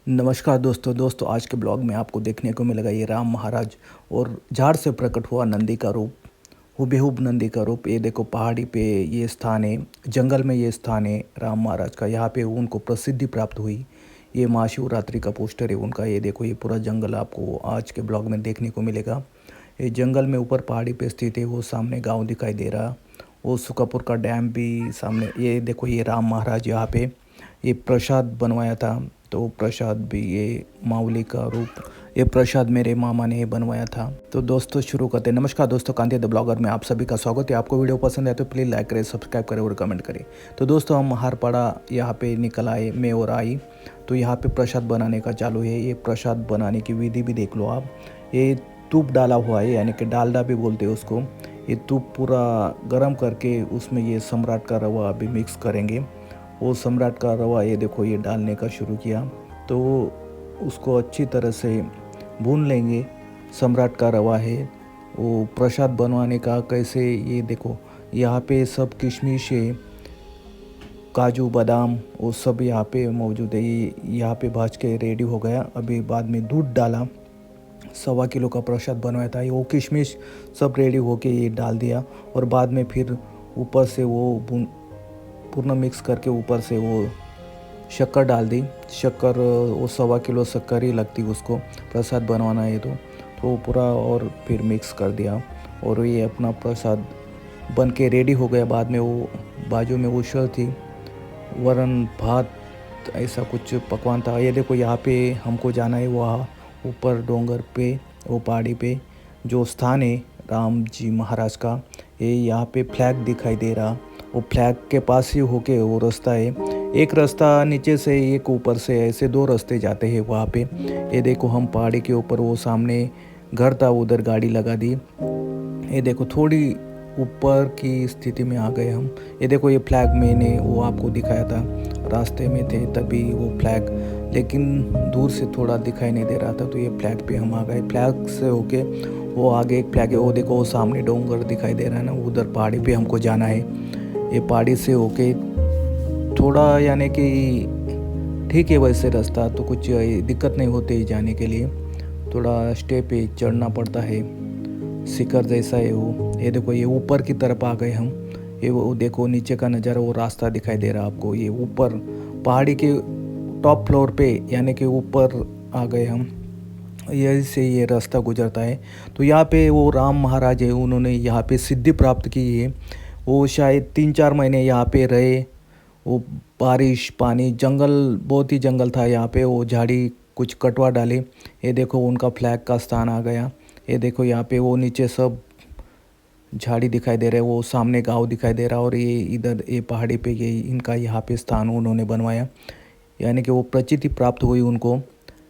नमस्कार दोस्तों आज के ब्लॉग में आपको देखने को मिलेगा ये राम महाराज और झाड़ से प्रकट हुआ नंदी का रूप, हुबेहूब नंदी का रूप। ये देखो पहाड़ी पे ये स्थान है, जंगल में ये स्थान है राम महाराज का। यहाँ पे उनको प्रसिद्धि प्राप्त हुई। ये महाशिवरात्रि का पोस्टर है उनका। ये देखो ये पूरा जंगल आपको आज के ब्लॉग में देखने को मिलेगा। ये जंगल में ऊपर पहाड़ी पे स्थित है, वो सामने गाँव दिखाई दे रहा। वो सुकापुर का डैम भी सामने। ये देखो ये राम महाराज यहाँ पे ये प्रसाद बनवाया था, तो प्रसाद भी ये मावली का रूप, ये प्रसाद मेरे मामा ने बनवाया था। तो दोस्तों शुरू करते हैं। नमस्कार दोस्तों, कांति द ब्लॉगर में आप सभी का स्वागत है। आपको वीडियो पसंद है तो प्लीज़ लाइक करें, सब्सक्राइब करें और कमेंट करें। तो दोस्तों हम हरपाड़ा यहाँ पे निकल आए, मैं और आई। तो यहाँ पे प्रसाद बनाने का चालू है। ये प्रसाद बनाने की विधि भी देख लो आप। ये तूप डाला हुआ है, यानी कि डालडा भी बोलते हैं उसको। ये तूप पूरा गर्म करके उसमें ये सम्राट का रवा अभी मिक्स करेंगे। वो सम्राट का रवा ये देखो ये डालने का शुरू किया, तो उसको अच्छी तरह से भून लेंगे। सम्राट का रवा है वो प्रसाद बनवाने का। कैसे ये देखो यहाँ पे सब किशमिश है, काजू बादाम वो सब यहाँ पे मौजूद है। ये यहाँ पे भाज के रेडी हो गया। अभी बाद में दूध डाला, 1.25 किलो का प्रसाद बनवाया था। वो किशमिश सब रेडी होके ये डाल दिया और बाद में फिर ऊपर से वो पूर्ण मिक्स करके ऊपर से वो शक्कर डाल दी। शक्कर वो 1.25 किलो शक्कर ही लगती उसको, प्रसाद बनवाना है तो पूरा और फिर मिक्स कर दिया और ये अपना प्रसाद बन के रेडी हो गया। बाद में वो बाजू में उसल थी, वरण भात ऐसा कुछ पकवान था। ये देखो यहाँ पे हमको जाना है वहाँ ऊपर डोंगर पे, वो पहाड़ी पे जो स्थान है राम जी महाराज का। ये यहाँ पे फ्लैग दिखाई दे रहा, वो फ्लैग के पास ही होके वो रास्ता है। एक रास्ता नीचे से एक ऊपर से, ऐसे 2 रास्ते जाते हैं वहाँ पे। ये देखो हम पहाड़ी के ऊपर, वो सामने घर था उधर गाड़ी लगा दी। ये देखो थोड़ी ऊपर की स्थिति में आ गए हम। ये देखो ये फ्लैग मैंने वो आपको दिखाया था, रास्ते में थे तभी वो फ्लैग, लेकिन दूर से थोड़ा दिखाई नहीं दे रहा था। तो ये फ्लैग पे हम आ गए। फ्लैग से होके वो आगे एक फ्लैग है, वो देखो वो सामने डोंगर दिखाई दे रहा है ना, उधर पहाड़ी पे हमको जाना है। ये पहाड़ी से होके थोड़ा यानी कि ठीक है वैसे रास्ता, तो कुछ दिक्कत नहीं होती जाने के लिए। थोड़ा स्टेप पे चढ़ना पड़ता है, शिखर जैसा है वो। ये देखो ये ऊपर की तरफ आ गए हम। ये वो देखो नीचे का नज़ारा, वो रास्ता दिखाई दे रहा आपको। ये ऊपर पहाड़ी के टॉप फ्लोर पे यानी कि ऊपर आ गए हम। यही से ये रास्ता गुजरता है। तो यहाँ पे वो राम महाराज है, उन्होंने यहाँ पे सिद्धि प्राप्त की है। वो शायद 3-4 महीने यहाँ पे रहे। वो बारिश पानी, जंगल बहुत ही जंगल था यहाँ पे। वो झाड़ी कुछ कटवा डाले। ये देखो उनका फ्लैग का स्थान आ गया। ये देखो यहाँ पे वो नीचे सब झाड़ी दिखाई दे रहे, वो सामने गांव दिखाई दे रहा और ये इधर ये पहाड़ी पे ये इनका यहाँ पे स्थान उन्होंने बनवाया, यानी कि वो प्रचिति प्राप्त हुई उनको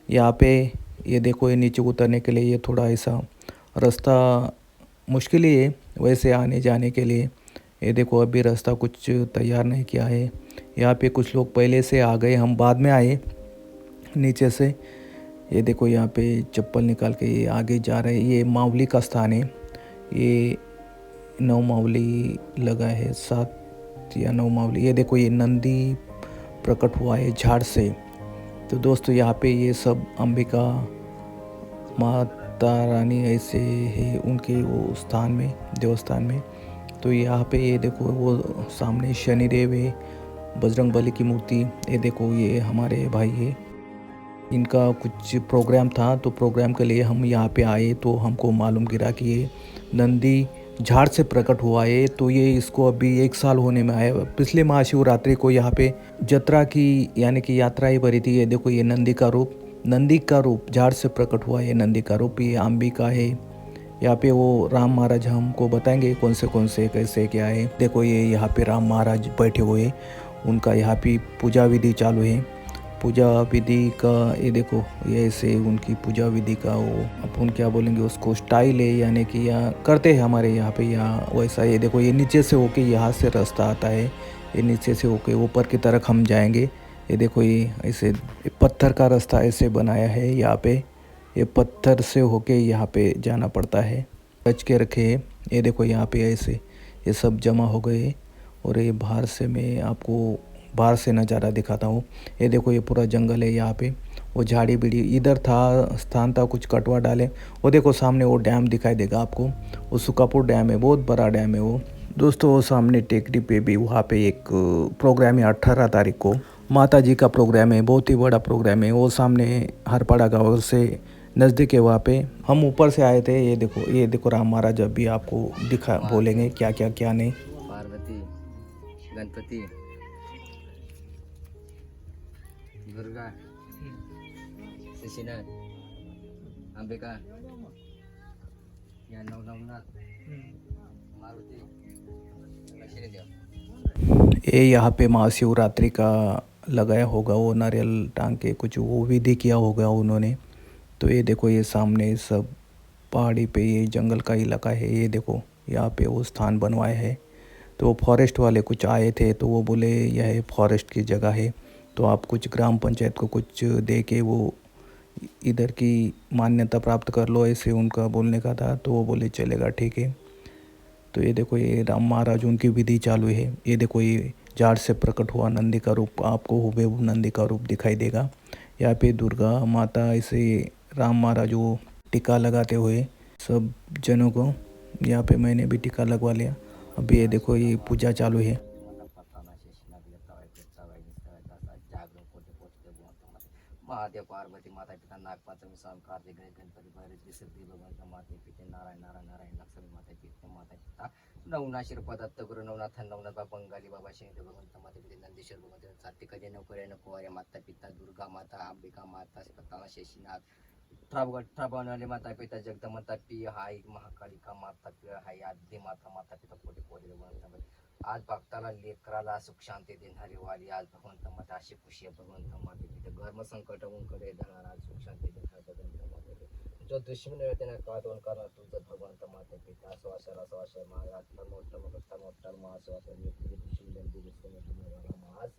यहाँ पे। ये देखो ये नीचे उतरने के लिए ये थोड़ा ऐसा रास्ता मुश्किल ही है वैसे आने जाने के लिए। ये देखो अभी रास्ता कुछ तैयार नहीं किया है। यहाँ पे कुछ लोग पहले से आ गए, हम बाद में आए नीचे से। ये देखो यहाँ पे चप्पल निकाल के ये आगे जा रहे हैं। ये मावली का स्थान है। ये 9 मावली लगा है, 7 या 9 मावली। ये देखो ये नंदी प्रकट हुआ है झाड़ से। तो दोस्तों यहाँ पे ये सब अंबिका माता रानी ऐसे है उनके वो स्थान में, देवस्थान में। तो यहाँ पे ये देखो वो सामने शनिदेव है, बजरंग बली की मूर्ति। ये देखो ये हमारे भाई है, इनका कुछ प्रोग्राम था तो प्रोग्राम के लिए हम यहाँ पे आए। तो हमको मालूम गिरा कि ये नंदी झाड़ से प्रकट हुआ है। तो ये इसको अभी 1 साल होने में आया। पिछले महाशिवरात्रि को यहाँ पे जत्रा की यानी कि यात्रा ही भरी थी। ये देखो ये नंदी का रूप झाड़ से प्रकट हुआ है। नंदी का रूप ये अंबिका है। यहाँ पे वो राम महाराज हमको बताएंगे कौन से कैसे क्या है। देखो ये यहाँ पे राम महाराज बैठे हुए, उनका यहाँ पे पूजा विधि चालू है। पूजा विधि का ये देखो ये ऐसे उनकी पूजा विधि का वो अपन क्या बोलेंगे उसको, स्टाइल है, यानी कि यहाँ करते हैं हमारे यहाँ पे यहाँ वैसा। ये देखो ये नीचे से होके यहाँ से रास्ता आता है। ये नीचे से होके ऊपर की तरफ हम जाएंगे। ये देखो ये ऐसे पत्थर का रास्ता ऐसे बनाया है यहाँ पे। ये पत्थर से होके यहाँ पे जाना पड़ता है, रच के रखे है। ये देखो यहाँ पे ऐसे ये सब जमा हो गए और ये बाहर से मैं आपको बाहर से नज़ारा दिखाता हूँ। ये देखो ये पूरा जंगल है यहाँ पे। वो झाड़ी बीड़ी इधर था, स्थान था, कुछ कटवा डाले। वो देखो सामने वो डैम दिखाई देगा आपको, वो सुकापुर डैम है, बहुत बड़ा डैम है वो। दोस्तों वो सामने टेकरी पे भी वहाँ पे एक प्रोग्राम है 18 तारीख को, माता जी का प्रोग्राम है, बहुत ही बड़ा प्रोग्राम है। वो सामने हरपाड़ा गाँव से नज़दीक है वहाँ पे। हम ऊपर से आए थे, ये देखो राम महाराज अभी आपको दिखा बोलेंगे क्या क्या क्या नहीं। पार्वती, गणपति, दुर्गा, शशीनाथ, अंबिका, या नवनाथ, मारुति, लक्ष्मी देव। ये यहाँ पे महाशिवरात्रि का लगाया होगा, वो नारियल टांग के कुछ वो विधि किया होगा उन्होंने। तो ये देखो ये सामने सब पहाड़ी पे ये जंगल का इलाका है, ये देखो यहाँ पे वो स्थान बनवाए हैं। तो वो फॉरेस्ट वाले कुछ आए थे तो वो बोले यह फॉरेस्ट की जगह है, तो आप कुछ ग्राम पंचायत को कुछ दे के वो इधर की मान्यता प्राप्त कर लो, ऐसे उनका बोलने का था। तो वो बोले चलेगा ठीक है। तो ये देखो ये राम महाराज उनकी विधि चालू है। ये देखो ये झाड़ से प्रकट हुआ नंदी का रूप आपको हुबेहूब नंदी का रूप दिखाई देगा। यहाँ पे दुर्गा माता ऐसे राम महाराज वो टीका लगाते हुए सब जनों को, यहाँ पे मैंने भी टीका लगवा लिया। अभी ये देखो ये पूजा चालू है। महादेव पार्वती माता पिता नागपात्र स्वामी कार्तिक गणपति भैरवी सिद्धि भगवंत माते पिते नारायण नारायण नारायण लक्ष्मी माता पिते माता पिता नवनाथ श्रीपाद दत्त गुरु नवनाथ नवनाथ बाबा बंगाली बाबा शंकर भगवंत माता पिते नंदीश्वर भगवंत सात्विक जन कुरेन कुवार्य माता पिता दुर्गा माता अंबिका माता पताना शेषनाथ त्राबवाले माता पिता जगदमाता पी हाय महाकालिका माता पी हाय आद्य माता माता पिता कोटी कोटी भगवंत आज भक्ताला लेकराला सुख शांती देणारी वाली आज भगवंत माता अशी खुशी आहे भगवंत माते पिता धर्म संकट कडे धनारा सुख शांती देणार भगवंत माते जो दुश्मन आहे त्यांना काढून करणार तुझं भगवंत माते पिता स्वाशर महाराज मोठ्ठा महाश्वास दुश्मन जल्दी दुश्मन तुम्हाला आज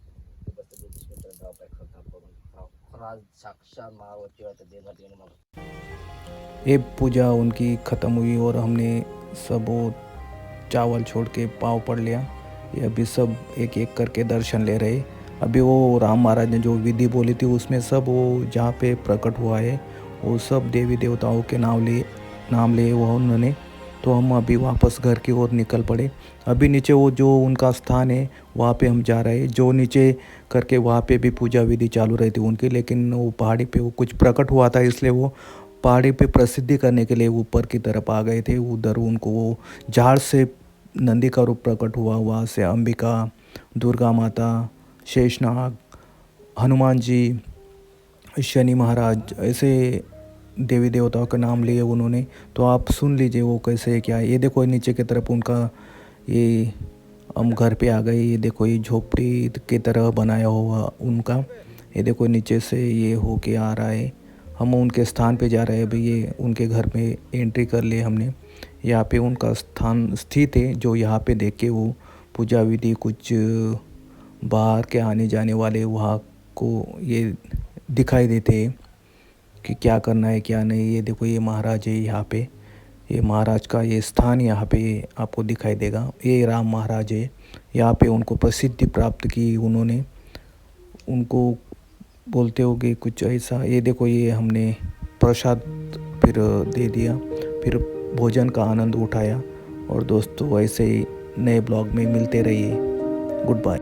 बस दुश्मन ड्रॉप आहे खता भगवंत आज साक्षात मावती होते देवा देने मग ये पूजा उनकी ख़त्म हुई और हमने सब वो चावल छोड़ के पाँव पड़ लिया। ये अभी सब एक एक करके दर्शन ले रहे। अभी वो राम महाराज ने जो विधि बोली थी उसमें सब वो जहाँ पे प्रकट हुआ है वो सब देवी देवताओं के नाम लिए वो उन्होंने। तो हम अभी वापस घर की ओर निकल पड़े। अभी नीचे वो जो उनका स्थान है वहाँ पे हम जा रहे हैं, जो नीचे करके वहाँ पे भी पूजा विधि चालू रही थी उनकी, लेकिन वो पहाड़ी पे वो कुछ प्रकट हुआ था इसलिए वो पहाड़ी पे प्रसिद्धि करने के लिए ऊपर की तरफ आ गए थे। उधर उनको वो झाड़ से नंदी का रूप प्रकट हुआ, वहाँ से अंबिका, दुर्गा माता, शेषनाग, हनुमान जी, शनि महाराज, ऐसे देवी देवताओं के नाम लिए उन्होंने। तो आप सुन लीजिए वो कैसे क्या। ये देखो नीचे की तरफ उनका ये हम घर पे आ गए। ये देखो ये झोपड़ी की तरह बनाया हुआ उनका, ये देखो नीचे से ये होके आ रहा है। हम उनके स्थान पे जा रहे हैं। अभी ये उनके घर में एंट्री कर लिए हमने। यहाँ पे उनका स्थान स्थित है, जो यहाँ पे देख के वो पूजा विधि कुछ बाहर के आने जाने वाले वहाँ को ये दिखाई देते हैं कि क्या करना है क्या नहीं। ये देखो ये महाराज है यहाँ पे, ये महाराज का ये स्थान यहाँ पे आपको दिखाई देगा। ये राम महाराज है, यहाँ पे उनको प्रसिद्धि प्राप्त की उन्होंने, उनको बोलते होगे कुछ ऐसा। ये देखो ये हमने प्रसाद फिर दे दिया, फिर भोजन का आनंद उठाया। और दोस्तों ऐसे ही नए ब्लॉग में मिलते रहिए। Good bye.